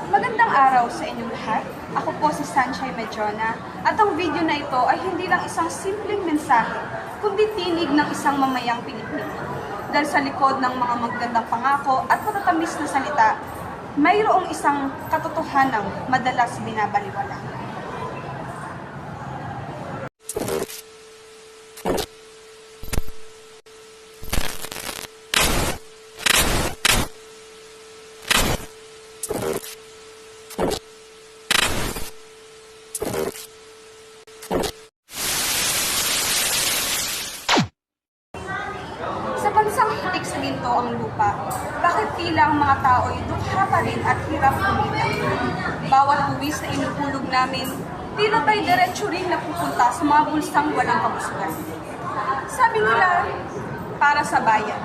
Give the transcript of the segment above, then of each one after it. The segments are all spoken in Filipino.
Magandang araw sa inyong lahat. Ako po si Sanchay Medjona at ang video na ito ay hindi lang isang simpleng mensahe, kundi tinig ng isang mamayang Pilipino. Dahil sa likod ng mga magandang pangako at matatamis na salita, mayroong isang katotohanang madalas binabaliwala. Sa bansang hitik sa ginto ang lupa, bakit tila ang mga tao ay dukha pa rin at hirap kumita? Bawat buwis na inuhulog namin, tila ba'y diretso rin napupunta sa mga bulsang walang kabusugan. Sabi nila, para sa bayan.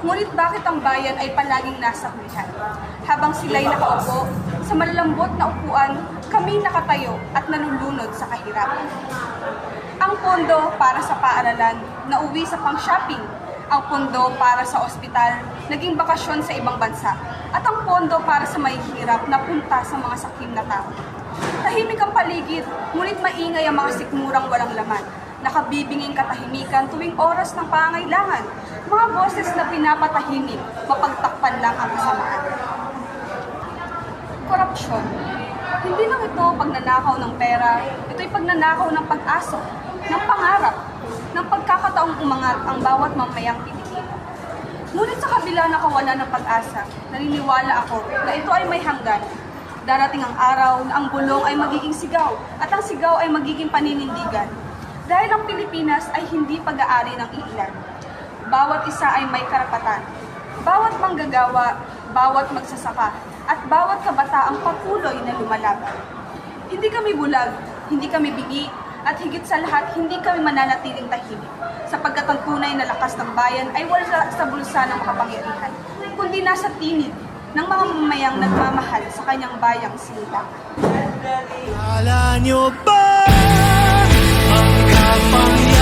Ngunit bakit ang bayan ay palaging nasa hulihan? Habang sila'y nakaupo, sa malalambot na upuan, kami nakatayo at nalulunod sa kahirapan. Ang pondo para sa paaralan, nauwi sa pang-shopping. Ang pondo para sa ospital, naging bakasyon sa ibang bansa. At ang pondo para sa mahihirap na punta sa mga sakim na tao. Tahimik ang paligid, ngunit maingay ang mga sikmurang walang laman. Nakabibinging katahimikan tuwing oras ng pangangailangan. Mga boses na pinapatahimik, mapagtakpan lang ang kasamaan. Korupsyon. Hindi lang ito pagnanakaw ng pera, ito'y pagnanakaw ng pag-asa, ng pangarap, ng pagkakataong umangat ang bawat mamayang Pilipino. Ngunit sa kabila ng kawalan ng pag-asa, naniniwala ako na ito ay may hanggan. Darating ang araw na ang bulong ay magiging sigaw at ang sigaw ay magiging paninindigan. Dahil ang Pilipinas ay hindi pag-aari ng iilan. Bawat isa ay may karapatan. Bawat manggagawa, bawat magsasaka, at bawat kabataang patuloy na lumalaban. Hindi kami bulag, hindi kami bigi, at higit sa lahat, hindi kami mananatiling tahimik, sapagkat ang tunay na lakas ng bayan ay wala sa bulsa ng makapangyarihan, kundi nasa tinig ng mga mamayang nagmamahal sa kanyang bayang sinita. Akala nyo ba ang kapangyarihan